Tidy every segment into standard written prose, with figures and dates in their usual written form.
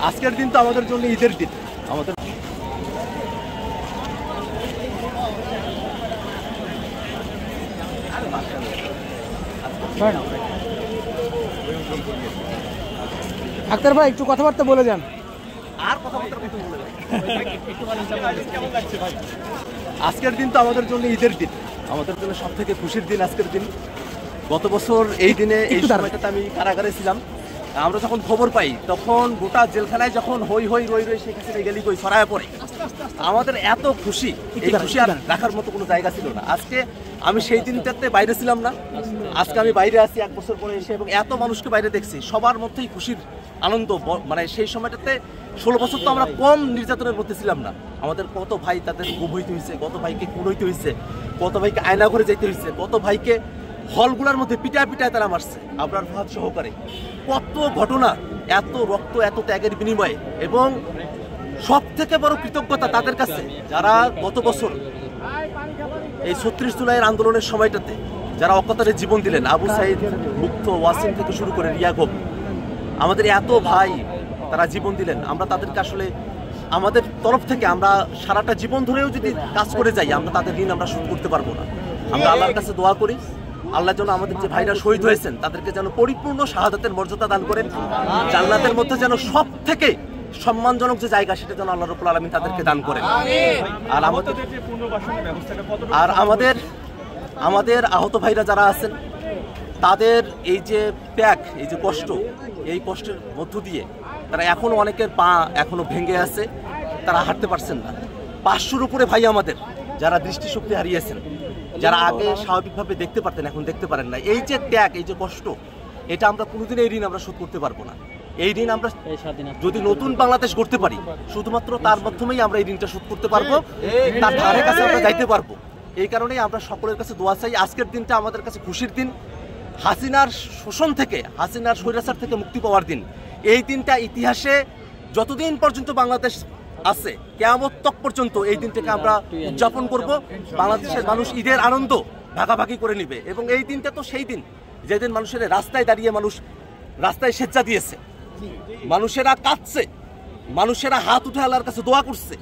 আজকের দিন তো আমাদের জন্য ঈদের দিন। আমাদের আক্তার ভাই একটু কথাবার্তা বলে যান। আর আজকের দিন তো আমাদের জন্য ঈদের দিন, আমাদের জন্য সব থেকে খুশির দিন আজকের দিন। গত বছর এই দিনে এই সময়টাতে আমি কারাগারে ছিলাম। আমরা যখন খবর পাই তখন গোটা জেলখানায় যখন হই হই রই রই শেখ হাসিনা গেলি কই ছড়ায় পড়ে, আমাদের এত খুশি, এই খুশি আর রাখার মতো কোনো জায়গা ছিল না। আজকে আমি সেই দিনটাতে বাইরে ছিলাম না, আজকে আমি বাইরে আছি 1 বছর পরে এসে, এবং এত মানুষকে বাইরে দেখছি, সবার মধ্যেই খুশির আনন্দ। মানে সেই সময়টাতে 16 বছর তো আমরা কম নির্যাতনের মধ্যে ছিলাম না। আমাদের কত ভাই তাদের গুম হইতে হয়েছে, কত ভাইকে খুন হইতে হয়েছে, কত ভাইকে আয়না ঘরে যেতে হয়েছে, কত ভাইকে হলগুলোর মধ্যে পিটায় পিটায় তারা মারছে আবরার ফাহাদ সহকারে। কত ঘটনা, এত রক্ত, এত ত্যাগের বিনিময়ে। এবং সব থেকে বড় কৃতজ্ঞতা তাদের কাছে যারা গত বছর এই 36 জুলাইয়ের আন্দোলনের সময়টাতে যারা অকাতরে জীবন দিলেন। আবু সাইদ, মুক্ত, ওয়াসিম থেকে শুরু করে রিয়াগব, আমাদের এত ভাই তারা জীবন দিলেন। আমরা তাদেরকে আসলে আমাদের তরফ থেকে আমরা সারাটা জীবন ধরেও যদি কাজ করে যাই, আমরা তাদের ঋণ আমরা শোধ করতে পারবো না। আমরা আল্লাহর কাছে দোয়া করি, আল্লাহ যেন আমাদের যে ভাইরা শহীদ হয়েছেন তাদেরকে যেন পরিপূর্ণ শাহাদাতের মর্যাদা দান করেন। জান্নাতের মধ্যে যেন সব থেকে সম্মানজনক যে জায়গা সেটা যেন আল্লাহ রাব্বুল আলামিন তাদেরকে দান করেন। আর আমাদের আহত ভাইরা যারা আছেন তাদের এই যে ত্যাগ, এই যে কষ্ট, এই কষ্টের মধ্য দিয়ে তারা এখনো অনেকের পা এখনো ভেঙে আছে, তারা হাঁটতে পারছেন না। 500-র উপরে ভাই আমাদের যারা দৃষ্টিশক্তি হারিয়েছেন, যারা আগে স্বাভাবিকভাবে দেখতে পারতেন এখন দেখতে পারেন না। এই যে ত্যাগ, এই যে কষ্ট, এটা আমরা কোনোদিন এই ঋণ আমরা শোধ করতে পারবো না। এই ঋণ আমরা যদি নতুন বাংলাদেশ গড়তে পারি, শুধুমাত্র তার মাধ্যমেই আমরা এই ঋণটা শোধ করতে পারবো, তার ধারে কাছে আমরা যাইতে পারবো। এই কারণেই আমরা সকলের কাছে দোয়া চাই। আজকের দিনটা আমাদের কাছে খুশির দিন, হাসিনার শোষণ থেকে, হাসিনার স্বৈরাচার থেকে মুক্তি পাওয়ার দিন। এই দিনটা ইতিহাসে যতদিন পর্যন্ত বাংলাদেশ আছে, কিয়ামত তক পর্যন্ত এই দিনটাকে আমরা উদযাপন করব। বাংলাদেশের মানুষ ঈদের আনন্দ ভাগাভাগি করে নিবে। এবং এই দিনটা তো সেই দিন যেদিন মানুষের রাস্তায় দাঁড়িয়ে মানুষ রাস্তায় স্বেচ্ছা দিয়েছে, মানুষেরা কাঁদছে, মানুষেরা হাত উঠে আল্লাহর কাছে দোয়া করছে,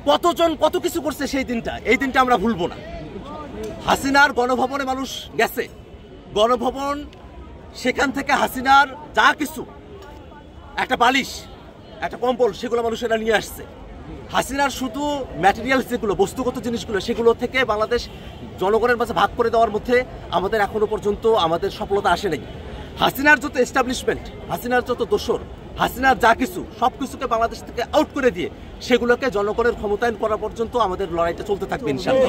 কতজন কত কিছু করছে সেই দিনটা। এই দিনটা আমরা ভুলবো না। হাসিনার গণভবনে মানুষ গেছে, গণভবন সেখান থেকে হাসিনার যা কিছু, একটা বালিশ, একটা কম্বল, সেগুলো মানুষেরা নিয়ে আসছে। হাসিনার শুধু ম্যাটেরিয়ালস যেগুলো, বস্তুগত জিনিসগুলো, সেগুলো থেকে বাংলাদেশ জনগণের মাঝে ভাগ করে দেওয়ার মধ্যে আমাদের এখনো পর্যন্ত আমাদের সফলতা আসে নাই। হাসিনার যত এস্টাবলিশমেন্ট, হাসিনার যত দোসর, হাসিনার যা কিছু, সব কিছুকে বাংলাদেশ থেকে আউট করে দিয়ে সেগুলোকে জনগণের ক্ষমতায়ন করা পর্যন্ত আমাদের লড়াইটা চলতে থাকবে ইনশাআল্লাহ।